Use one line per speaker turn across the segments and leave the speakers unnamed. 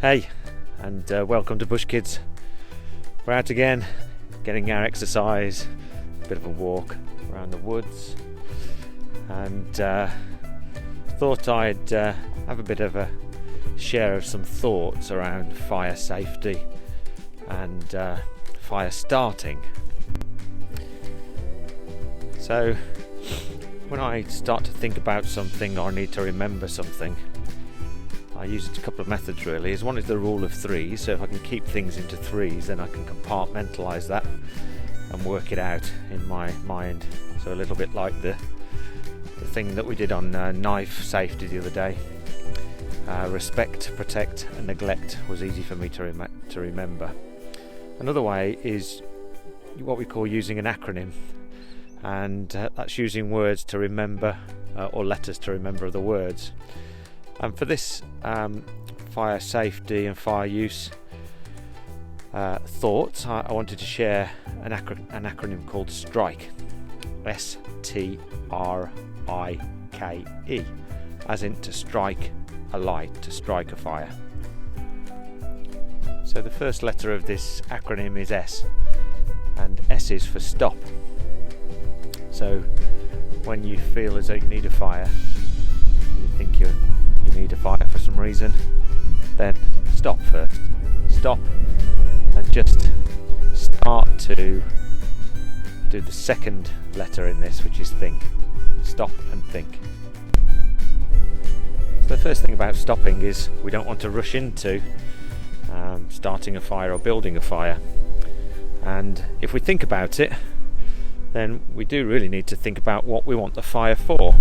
Hey, and welcome to Bush Kiddz. We're out again, getting our exercise, a bit of a walk around the woods, and thought I'd have a bit of a share of some thoughts around fire safety and fire starting. So when I start to think about something or need to remember something, I use a couple of methods really. One is the rule of threes, so if I can keep things into threes, then I can compartmentalise that and work it out in my mind. So a little bit like the thing that we did on knife safety the other day. Respect, protect and neglect was easy for me to remember. Another way is what we call using an acronym, and that's using words to remember or letters to remember the words. And for this fire safety and fire use thoughts, I wanted to share an acronym called STRIKE, S-T-R-I-K-E, as in to strike a light, to strike a fire. So the first letter of this acronym is S, and S is for stop. So when you feel as though you need a fire, you think you need a fire for some reason, then stop first. Stop and just start to do the second letter in this, which is think. Stop and think. So the first thing about stopping is we don't want to rush into starting a fire or building a fire. And if we think about it, then we do really need to think about what we want the fire for.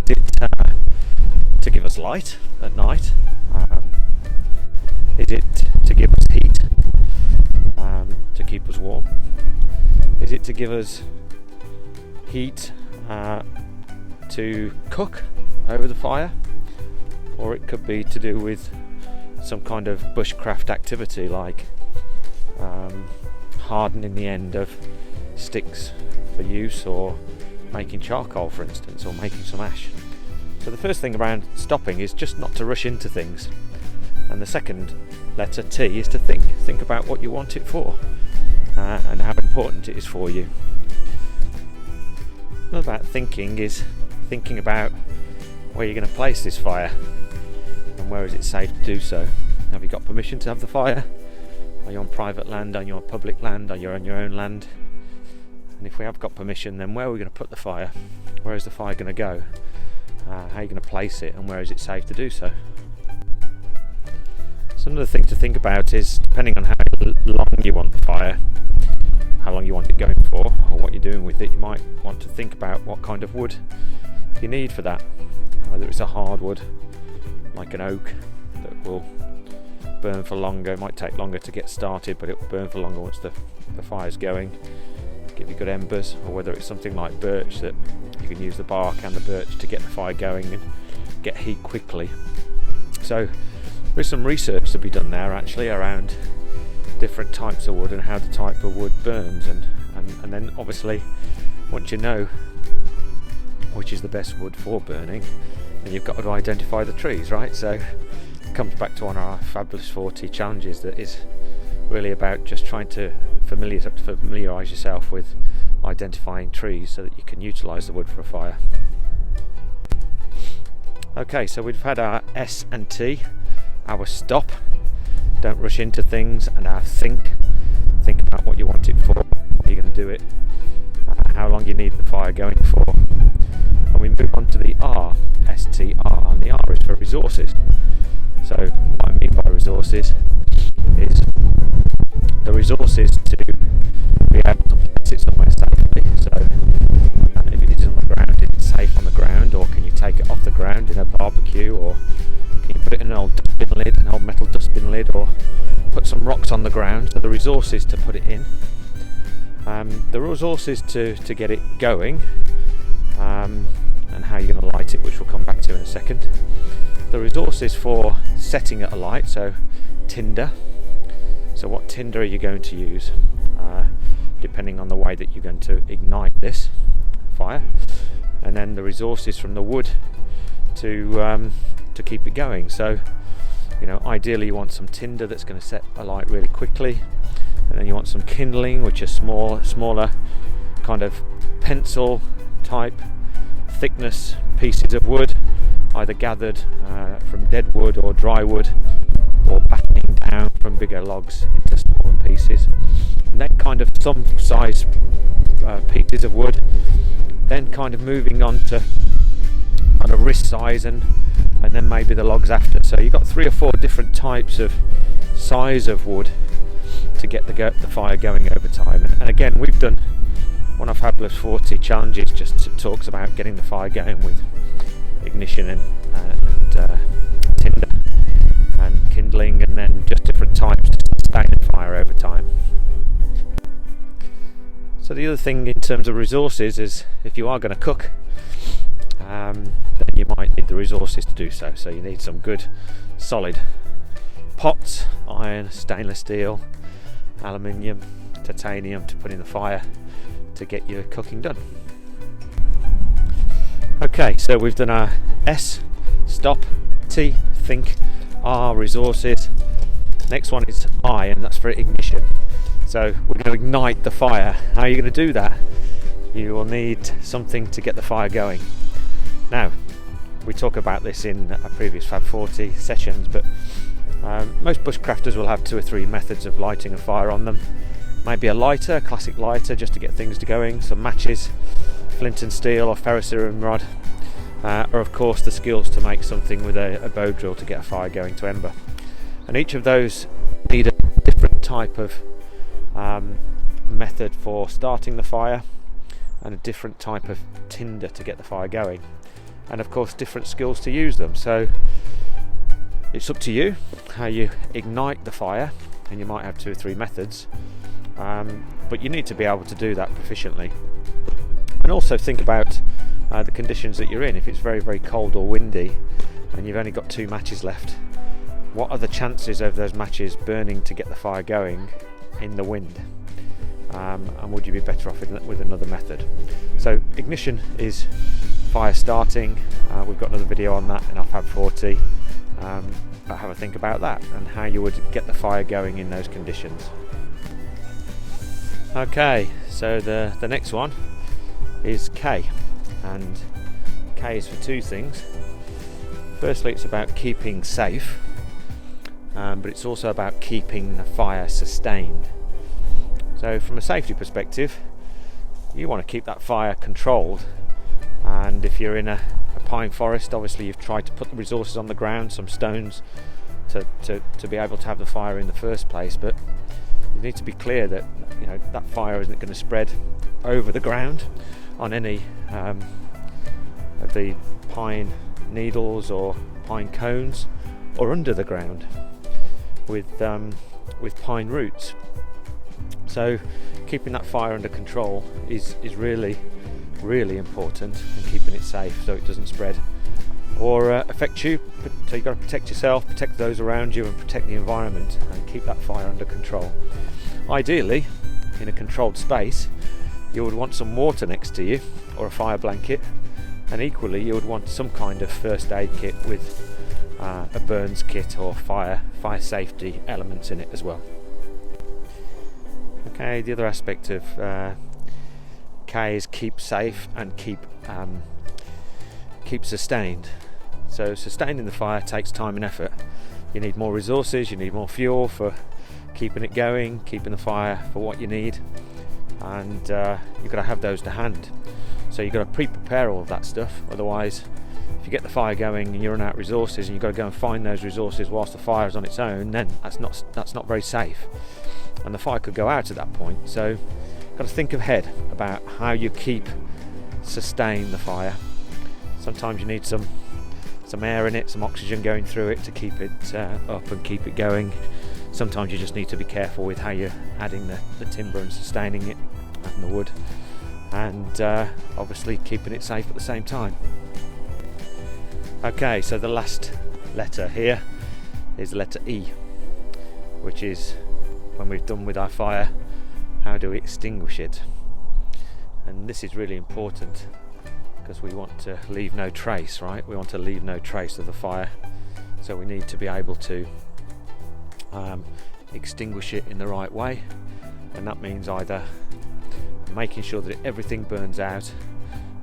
Is it to give us light at night? Is it to give us heat, to keep us warm? Is it to give us heat to cook over the fire? Or it could be to do with some kind of bushcraft activity like hardening the end of sticks for use, or making charcoal for instance, or making some ash. So the first thing around stopping is just not to rush into things. And the second letter, T, is to think. Think about what you want it for and how important it is for you. Another about thinking is thinking about where you're going to place this fire and where is it safe to do so. Have you got permission to have the fire? Are you on private land? Are you on public land? Are you on your own land? And if we have got permission, then where are we going to put the fire? Where is the fire going to go? How are you going to place it, and where is it safe to do so? So another thing to think about is, depending on how long you want the fire, how long you want it going for, or what you're doing with it, you might want to think about what kind of wood you need for that. Whether it's a hardwood, like an oak, that will burn for longer. It might take longer to get started, but it will burn for longer once the fire's going, give you good embers. Or whether it's something like birch, that you can use the bark and the birch to get the fire going and get heat quickly. So there's some research to be done there actually around different types of wood and how the type of wood burns, and then obviously once you know which is the best wood for burning, then you've got to identify the trees, right? So it comes back to one of our Fabulous 40 challenges that is really about just trying to familiarise yourself with identifying trees so that you can utilise the wood for a fire. Okay, so we've had our S and T, our stop, don't rush into things, and our think about what you want it for, how you're going to do it, how long you need the fire going for. And we move on to the R, S-T-R, and the R is for resources. So what I mean by resources is the resources to be able to place it somewhere safely. So if it is on the ground, is it safe on the ground, or can you take it off the ground in a barbecue, or can you put it in an old dustbin lid, an old metal dustbin lid, or put some rocks on the ground? So the resources to put it in, the resources to get it going, and how you're going to light it, which we'll come back to in a second. The resources for setting it alight, so tinder. So what tinder are you going to use, depending on the way that you're going to ignite this fire, and then the resources from the wood to keep it going. So Ideally you want some tinder that's going to set alight really quickly, and then you want some kindling, which are smaller kind of pencil type thickness pieces of wood, either gathered from dead wood or dry wood, or battening down from bigger logs into smaller pieces. And then kind of some size pieces of wood, then kind of moving on to kind of wrist size, and then maybe the logs after. So you've got 3 or 4 different types of size of wood to get the fire going over time. And again, we've done one of Fabulous 40 challenges just talks about getting the fire going with ignition and tinder and kindling, and then just different types to sustain the fire over time. So the other thing in terms of resources is, if you are going to cook, then you might need the resources to do so. So you need some good solid pots, iron, stainless steel, aluminium, titanium to put in the fire to get your cooking done. Okay, so we've done our S, stop, T, think, R, resources. Next one is I, and that's for ignition. So we're going to ignite the fire. How are you going to do that? You will need something to get the fire going. Now, we talk about this in our previous Fab 40 sessions, but most bushcrafters will have 2 or 3 methods of lighting a fire on them. Maybe a lighter, a classic lighter, just to get things going, some matches, flint and steel or ferrocerium rod, or of course the skills to make something with a bow drill to get a fire going to ember. And each of those need a different type of method for starting the fire, and a different type of tinder to get the fire going, and of course different skills to use them. So it's up to you how you ignite the fire, and you might have 2 or 3 methods, but you need to be able to do that proficiently. And also think about the conditions that you're in. If it's very, very cold or windy and you've only got 2 matches left, what are the chances of those matches burning to get the fire going in the wind? And would you be better off with another method? So ignition is fire starting. We've got another video on that in our Fab 40, but have a think about that and how you would get the fire going in those conditions. Okay, so the next one is K, and K is for 2 things. Firstly, it's about keeping safe, but it's also about keeping the fire sustained. So from a safety perspective, you want to keep that fire controlled, and if you're in a pine forest, obviously you've tried to put the resources on the ground, some stones to be able to have the fire in the first place, but you need to be clear that that fire isn't going to spread over the ground on any of the pine needles or pine cones, or under the ground with pine roots. So keeping that fire under control is really, really important, and keeping it safe so it doesn't spread or affect you. So you've got to protect yourself, protect those around you, and protect the environment, and keep that fire under control. Ideally, in a controlled space, you would want some water next to you, or a fire blanket, and equally you would want some kind of first aid kit with a burns kit or fire safety elements in it as well. Okay, the other aspect of K is keep safe and keep sustained. So sustaining the fire takes time and effort. You need more resources, you need more fuel for keeping it going, keeping the fire for what you need, and you've got to have those to hand. So you've got to pre-prepare all of that stuff, otherwise if you get the fire going and you run out of resources and you've got to go and find those resources whilst the fire is on its own, then that's not very safe, and the fire could go out at that point. So you've got to think ahead about how you sustain the fire. Sometimes you need some air in it, some oxygen going through it to keep it up and keep it going. Sometimes you just need to be careful with how you're adding the timber and sustaining it, and the wood, and obviously keeping it safe at the same time. Okay, so the last letter here is the letter E, which is, when we've done with our fire, how do we extinguish it? And this is really important, because we want to leave no trace, right? We want to leave no trace of the fire So we need to be able to extinguish it in the right way, and that means either making sure that everything burns out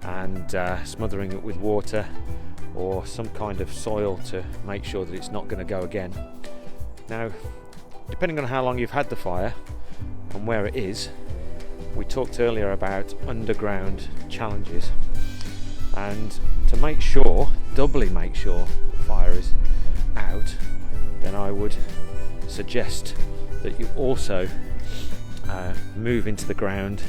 and smothering it with water or some kind of soil to make sure that it's not going to go again. Now, depending on how long you've had the fire and where it is, we talked earlier about underground challenges, and to make sure, doubly make sure the fire is out, then I would suggest that you also move into the ground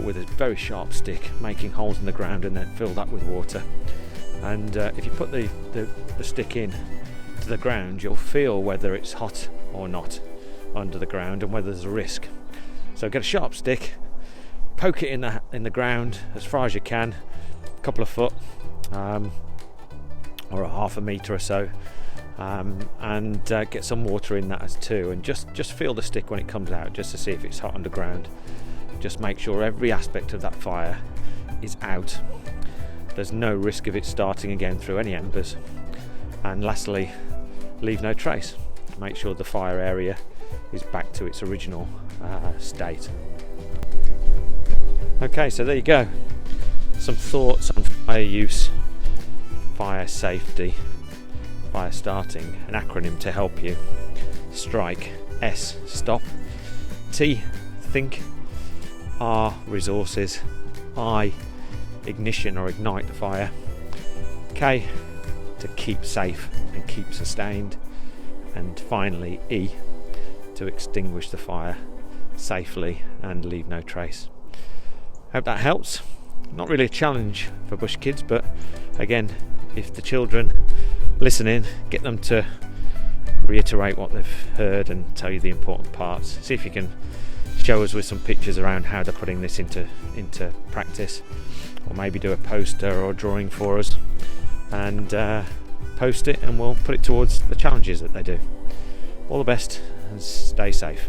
with a very sharp stick, making holes in the ground, and then fill that with water. And if you put the stick in to the ground, you'll feel whether it's hot or not under the ground and whether there's a risk. So get a sharp stick, poke it in the ground as far as you can, a couple of foot or a half a metre or so, and get some water in that as too, and just feel the stick when it comes out, just to see if it's hot underground. Just make sure every aspect of that fire is out. There's no risk of it starting again through any embers. And lastly, leave no trace. Make sure the fire area is back to its original state. Okay, so there you go. Some thoughts on fire use, fire safety, fire starting. An acronym to help you. Strike. S, stop. T, think. R, resources. I, ignition or ignite the fire. K, to keep safe and keep sustained. And finally, E, to extinguish the fire safely and leave no trace. Hope that helps. Not really a challenge for bush kids, but again, if the children listen in, get them to reiterate what they've heard and tell you the important parts. See if you can show us with some pictures around how they're putting this into practice, or maybe do a poster or a drawing for us and post it, and we'll put it towards the challenges that they do. All the best and stay safe.